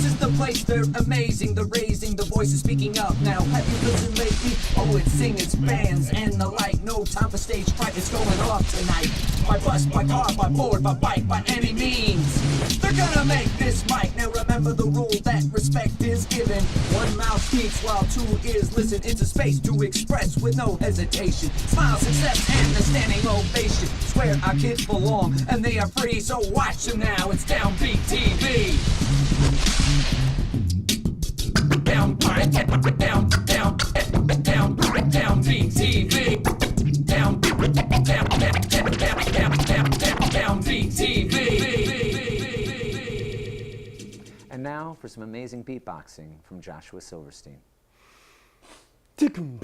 is the place, they're amazing. The raising, the voices speaking up now. Have you listened lately? Oh, it's singers, bands, and the like. No time for stage fright, it's going off tonight. By bus, by car, by board, by bike, by any means. They're gonna make this mic. Now remember the rule that respect is given. One mouth speaks while two ears listen. It's a space to express with no hesitation. Smiles, success, and a standing ovation. Swear our kids belong, and they are free, so watch them now. It's Downbeat TV. Downbeat TV. Downbeat TV. And now for some amazing beatboxing from Joshua Silverstein. In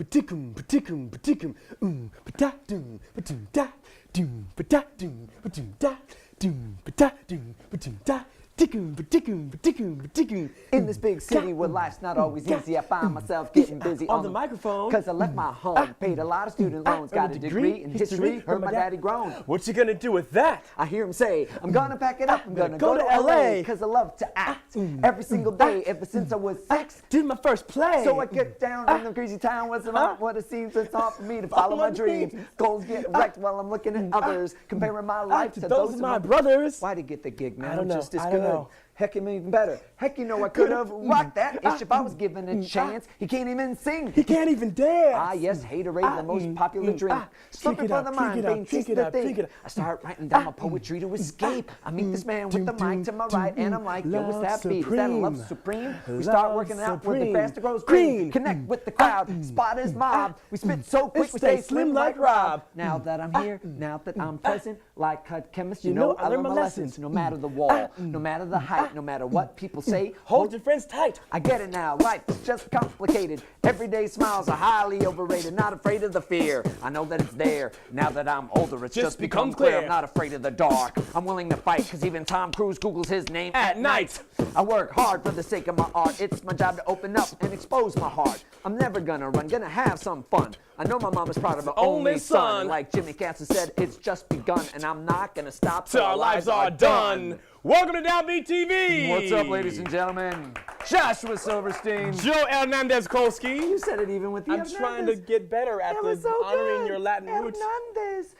this big city where life's not always easy, I find myself getting busy on the microphone. Cause I left my home, paid a lot of student loans, got a degree in history, heard my daddy groan. What you gonna do with that? I hear him say, I'm gonna pack it up, I'm gonna go to LA. Cause I love to act every single day, ever since I was 6. Did my first play. So I get down in the crazy town, what's about what it seems it's hard for me to follow my dreams. Goals get wrecked while I'm looking at others, comparing my life to those of my brothers. Why did get the gig, man? I don't know. Just as I good. don't know. Heck, even better. Heck, you know I could have rocked that ish if I was given a chance. He can't even sing. He can't even dance. Ah, yes, haterade, the most popular drink. Slipping for the mind, being tasted the thing. I start writing down my poetry to escape. I meet this man with the mic to my right, and I'm like, yo, what's that beat? Is that a love supreme? We start working out with the faster grows green. Connect with the crowd, spot his mob. We spit so quick, we stay slim like Rob. Now that I'm here, now that I'm present, like cut chemist, you know I learn my lessons. No matter the wall, no matter the height, no matter what people say, hold your friends tight. I get it now, life is just complicated. Everyday smiles are highly overrated. Not afraid of the fear, I know that it's there. Now that I'm older, it's just become clear. I'm not afraid of the dark, I'm willing to fight. Cause even Tom Cruise Googles his name at night. I work hard for the sake of my art. It's my job to open up and expose my heart. I'm never gonna run, gonna have some fun. I know my mom is proud of her only son. And like Jimmy Castle said, it's just begun. And I'm not gonna stop till our lives are done. Welcome to Downbeat TV! What's up, ladies and gentlemen? Joshua Silverstein. Joe Hernandez-Kolski. You said it even with the I'm trying to get better at honoring your Latin roots.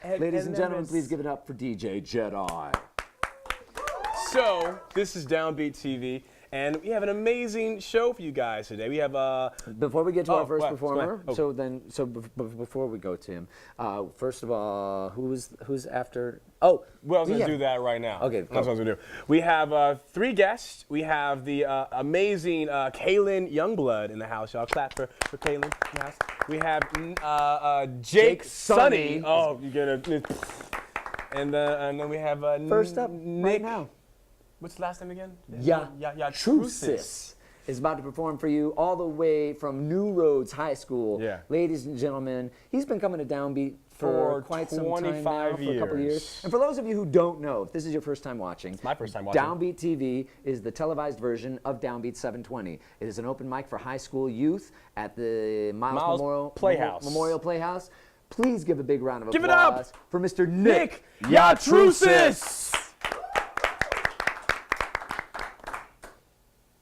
Ladies and gentlemen, please give it up for DJ Jedi. So, this is Downbeat TV, and we have an amazing show for you guys today. We have Before we get to our first performer, Oh. before we go to him, first of all, who's after? Oh, well, I was going to do that right now. Okay, that's what I was going to do. We have 3 guests. We have the amazing Ka'lynn Youngblood in the house. Y'all clap for Ka'lynn in the house. We have Jake Sonny. Oh, you get it. And then we have first up, Nick. right now. What's the last name again? Yatroussis is about to perform for you all the way from New Roads High School. Yeah. Ladies and gentlemen, he's been coming to Downbeat for quite some time now, for a couple of years. And for those of you who don't know, if this is your first time watching, it's my first time watching. Downbeat TV is the televised version of Downbeat 720. It is an open mic for high school youth at the Miles Memorial Playhouse. Please give a big round of applause. Give it up for Mr. Nick Yatroussis.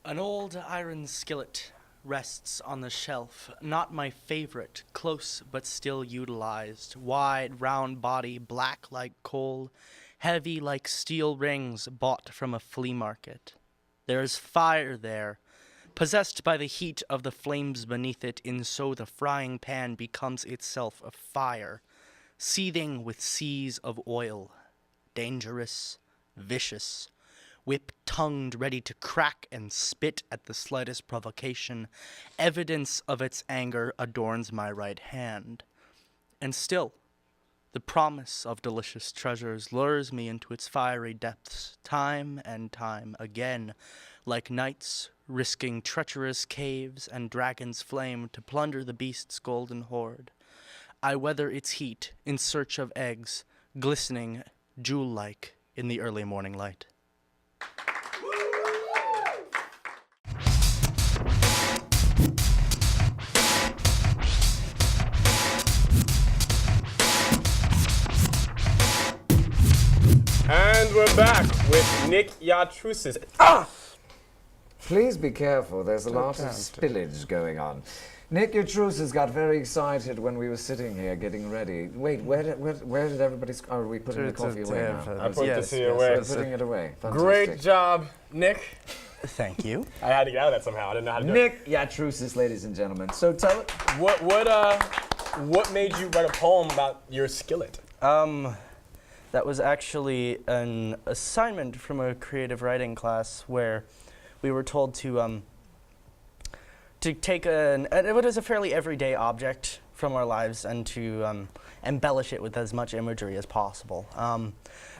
An old iron skillet rests on the shelf, not my favorite, close but still utilized. Wide, round body, black like coal, heavy like steel rings bought from a flea market. There is fire there, possessed by the heat of the flames beneath it, and so the frying pan becomes itself a fire, seething with seas of oil, dangerous, vicious, whip-tongued, ready to crack and spit at the slightest provocation. Evidence of its anger adorns my right hand. And still, the promise of delicious treasures lures me into its fiery depths, time and time again, like knights risking treacherous caves and dragon's flame to plunder the beast's golden hoard. I weather its heat in search of eggs, glistening, jewel-like, in the early morning light. And we're back with Nick Yatroussis. Please be careful. There's a lot of spillage going on. Nick Yatroussis got very excited when we were sitting here getting ready. Wait, where did everybody? Are we putting the coffee away now? I put this here away. We're putting it away. Fantastic. Great job, Nick. Thank you. I had to get out of that somehow. I didn't know how to do it. Nick Yatroussis, ladies and gentlemen. So tell it. What made you write a poem about your skillet? That was actually an assignment from a creative writing class where we were told to take it was a fairly everyday object from our lives and to embellish it with as much imagery as possible.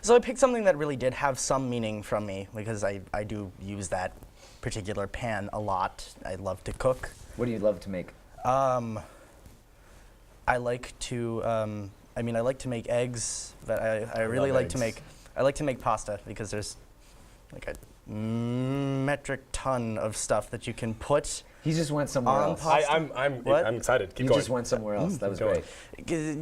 So I picked something that really did have some meaning from me because I do use that particular pan a lot. I love to cook. What do you love to make? I like to I like to make eggs, but I really like to make pasta because there's like a metric ton of stuff that you can put. He just went somewhere else. I'm excited. Keep going. He just went somewhere else. That was great.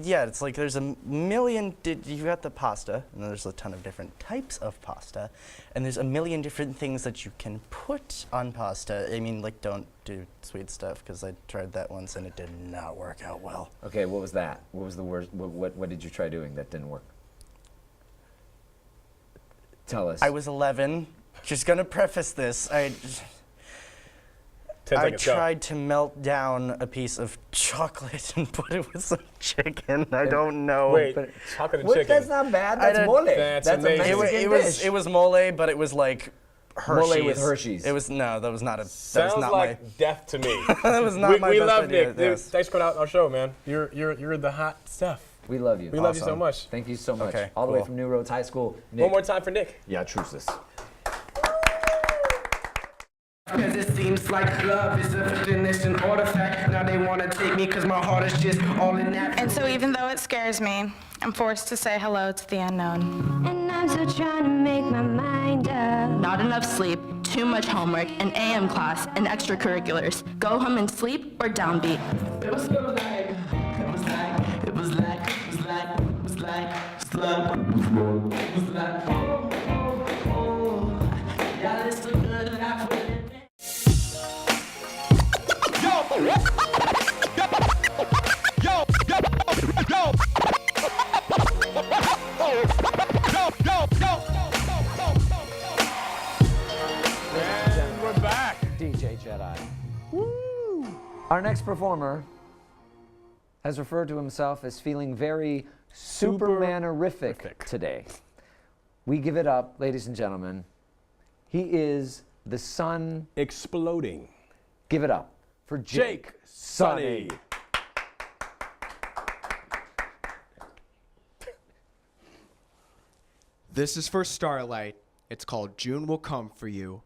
Yeah, it's like there's a million. You got the pasta, and there's a ton of different types of pasta, and there's a million different things that you can put on pasta. I mean, like, don't do sweet stuff because I tried that once and it did not work out well. Okay, what was that? What was the worst? What did you try doing that didn't work? Tell us. I was 11. Just gonna preface this. I tried to melt down a piece of chocolate and put it with some chicken. I don't know. Wait, chocolate and chicken. That's not bad. That's mole. That's amazing. It was mole, but it was like Hershey's. Mole with Hershey's. It was that was not a. Sounds like death to me. That was not my we best love idea. Nick. Dude, thanks for coming out on our show, man. You're the hot stuff. We love you. We love you so much. Thank you so much. Okay, All the way from New Roads High School. Nick. One more time for Nick. Yatroussis. Cause it seems like love is a definition artifact. Now they wanna take me cause my heart is just all in that. And so even though it scares me, I'm forced to say hello to the unknown. And I'm still trying to make my mind up. Not enough sleep, too much homework, an AM class, and extracurriculars. Go home and sleep or downbeat. It was like, yeah, this look good and I put it in. And we're back. DJ Jedi. Woo! Our next performer has referred to himself as feeling very Superman-erific today. We give it up, ladies and gentlemen. He is the sun Exploding. Give it up for Jake Sonny. This is for Starlight. It's called June Will Come For You.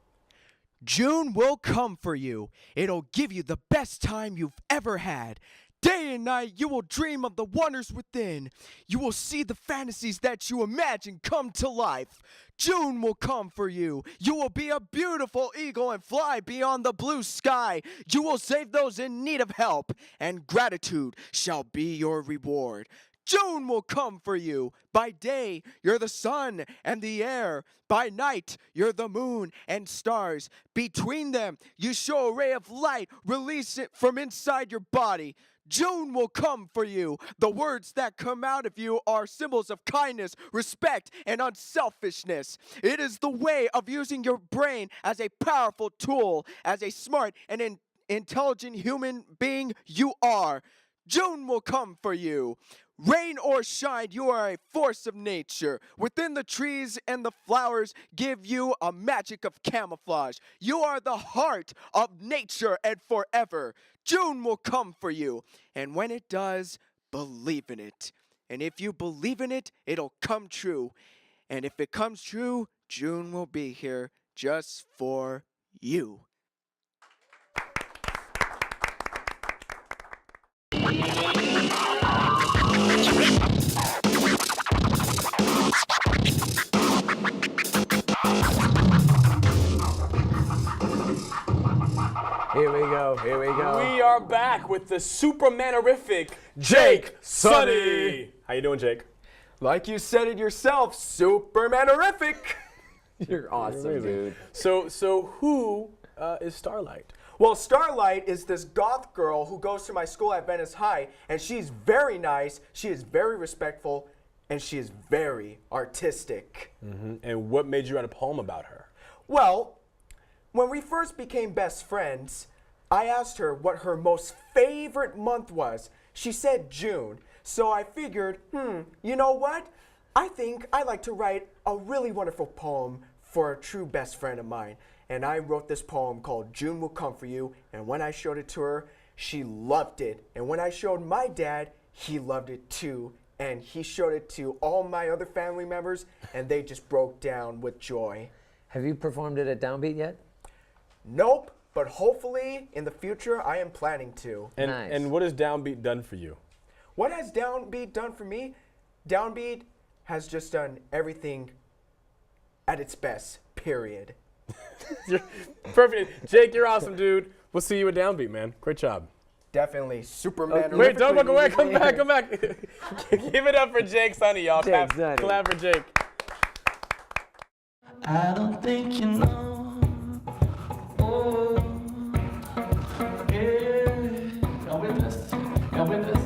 June will come for you. It'll give you the best time you've ever had. Day and night, you will dream of the wonders within. You will see the fantasies that you imagine come to life. June will come for you. You will be a beautiful eagle and fly beyond the blue sky. You will save those in need of help, and gratitude shall be your reward. June will come for you. By day, you're the sun and the air. By night, you're the moon and stars. Between them, you show a ray of light. Release it from inside your body. June will come for you. The words that come out of you are symbols of kindness, respect, and unselfishness. It is the way of using your brain as a powerful tool, as a smart and intelligent human being you are. June will come for you. Rain or shine, you are a force of nature. Within the trees and the flowers give you a magic of camouflage. You are the heart of nature and forever. June will come for you. And when it does, believe in it. And if you believe in it, it'll come true. And if it comes true, June will be here just for you. Here we go. Here we go. We are back with the Superman-erific Jake Sonny. How you doing, Jake? Like you said it yourself, Superman-erific. You're awesome, dude. So who is Starlight? Well, Starlight is this goth girl who goes to my school at Venice High, and she's very nice, she is very respectful, and she is very artistic. And what made you write a poem about her? Well, when we first became best friends, I asked her what her most favorite month was. She said June. So I figured, you know what? I think I like to write a really wonderful poem for a true best friend of mine. And I wrote this poem called June Will Come For You. And when I showed it to her, she loved it. And when I showed my dad, he loved it too. And he showed it to all my other family members, and they just broke down with joy. Have you performed it at Downbeat yet? Nope, but hopefully in the future I am planning to. And, Nice. and what has Downbeat done for you? What has Downbeat done for me? Downbeat has just done everything at its best, period. Perfect. Jake, you're awesome, dude. We'll see you at Downbeat, man. Great job. Definitely Superman. Wait, don't walk away. Come back, come back. Give it up for Jake Sonny, y'all. Jake Sonny. Clap for Jake. I don't think you know. Oh, yeah. Y'all with us? Y'all with us?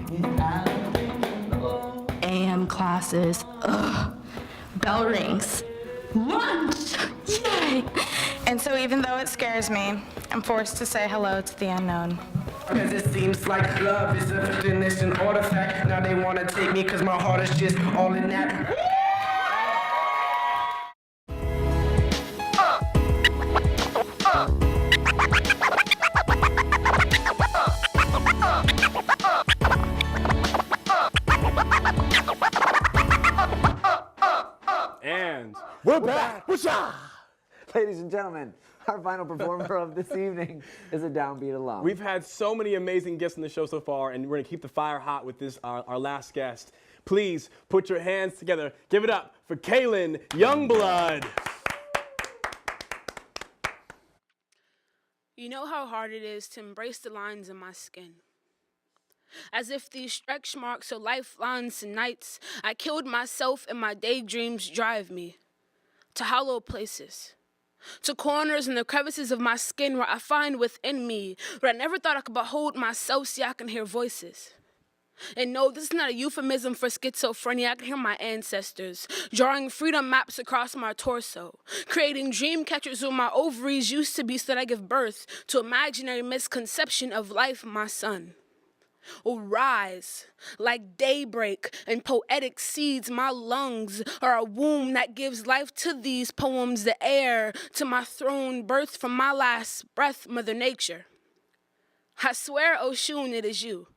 Yeah, I don't think you know. AM classes. Ugh. Bell rings. Lunch! Yay! And so even though it scares me, I'm forced to say hello to the unknown. Cause it seems like love is a definition artifact. Now they wanna take me cause my heart is just all in that. And we're back. Ladies and gentlemen, our final performer of this evening is a Downbeat alum. We've had so many amazing guests on the show so far, and we're gonna keep the fire hot with this, our last guest. Please put your hands together. Give it up for Ka'lynn Youngblood. You know how hard it is to embrace the lines in my skin. As if these stretch marks are lifelines to nights I killed myself and my daydreams drive me to hollow places, to corners in the crevices of my skin where I find within me what I never thought I could behold myself, see I can hear voices. And no, this is not a euphemism for schizophrenia. I can hear my ancestors drawing freedom maps across my torso, creating dream catchers where my ovaries used to be so that I give birth to imaginary misconception of life, my son. Oh, rise like daybreak and poetic seeds. My lungs are a womb that gives life to these poems, the air to my throne, birth from my last breath, Mother Nature. I swear, Oshun, it is you,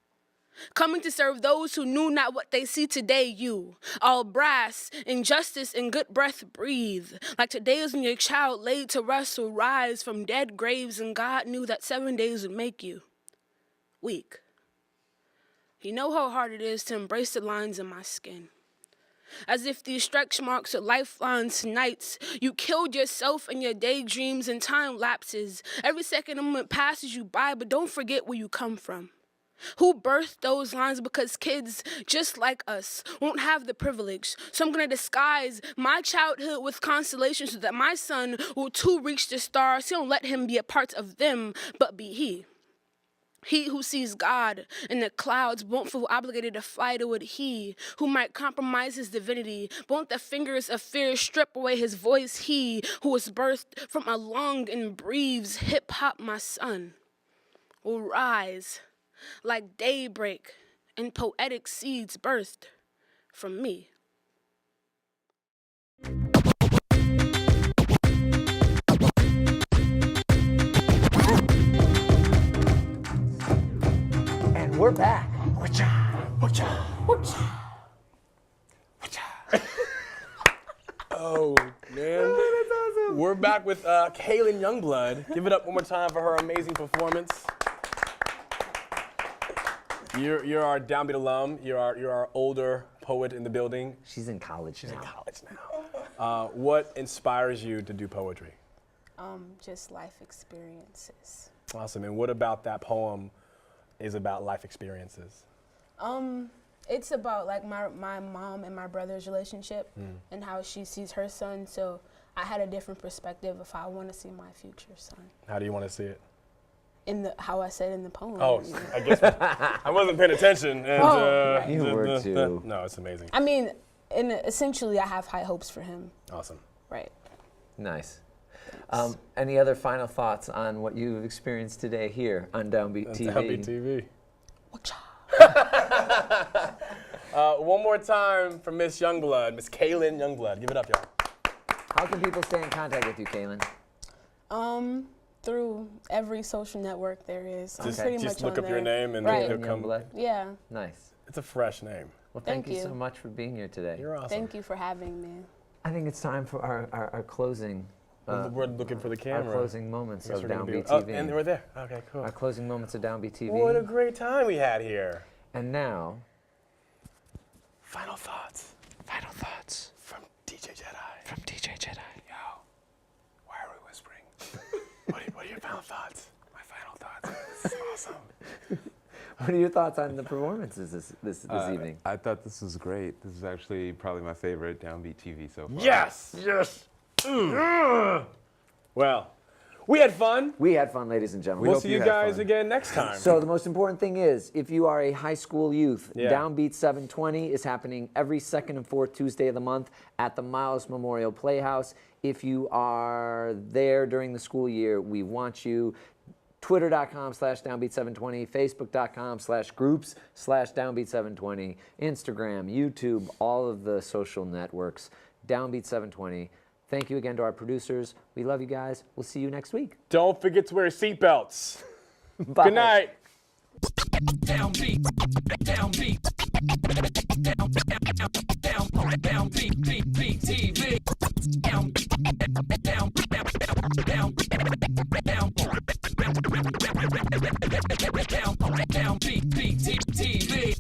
coming to serve those who knew not what they see today, you. All brass, injustice, and good breath breathe. Like today is when your child laid to rest will rise from dead graves, and God knew that 7 days would make you weak. You know how hard it is to embrace the lines in my skin. As if these stretch marks are lifelines to nights you killed yourself and your daydreams and time lapses. Every second a moment passes you by, but don't forget where you come from. Who birthed those lines, because kids just like us won't have the privilege. So I'm gonna disguise my childhood with constellations so that my son will too reach the stars. So don't let him be a part of them, but be he. He who sees God in the clouds won't feel obligated to fight it with he who might compromise his divinity. Won't the fingers of fear strip away his voice? He who was birthed from a lung and breathes hip-hop, my son, will rise like daybreak and poetic seeds birthed from me. And we're back. Oh, man. We're back with Ka'lynn Youngblood. Give it up one more time for her amazing performance. You're our Downbeat alum. You're our older poet in the building. She's in college now. She's in college now. What inspires you to do poetry? Just life experiences. Awesome. And what about that poem is about life experiences? It's about like my mom and my brother's relationship and how she sees her son. So I had a different perspective of how I want to see my future son. How do you want to see it? How I said in the poem. Oh, I guess I wasn't paying attention. And, right. You were too. No, it's amazing. I mean, essentially, I have high hopes for him. Awesome. Right. Nice. Any other final thoughts on what you've experienced today here on Downbeat TV? Downbeat TV. One more time for Miss Youngblood, Miss Ka'lynn Youngblood. Give it up, y'all. How can people stay in contact with you, Ka'lynn? Through every social network there is. I'm pretty Just much look on up your there. name and Right. it'll come. Youngblood? Yeah. Nice. It's a fresh name. Well, thank Thank you so you. much for being here today. You're awesome. Thank you for having me. I think it's time for our closing. We're looking for the camera. Our closing moments of Downbeat Oh, TV. and we're there. Okay, cool. Our closing moments of Downbeat TV. What a great time we had here. And now, Final thoughts. Final thoughts From DJ Jedi. from DJ Jedi. Yo, why are we whispering? what are your final thoughts? My final thoughts. This is awesome. what are your thoughts on the performances this evening? I thought this was great. This is actually probably my favorite Downbeat TV so far. Yes! Yes! Well, we had fun. We had fun, ladies and gentlemen. We'll hope see you you had guys fun. again next time. So the most important thing is, if you are a high school youth, Yeah. Downbeat 720 is happening every second and fourth Tuesday of the month at the Miles Memorial Playhouse. If you are there during the school year, we want you. Twitter.com/Downbeat720, Facebook.com/groups/Downbeat720, Instagram, YouTube, all of the social networks, Downbeat720. Thank you again to our producers. We love you guys. We'll see you next week. Don't forget to wear seatbelts. Bye. Good night. Downbeat, downbeat, downbeat TV. Downbeat TV.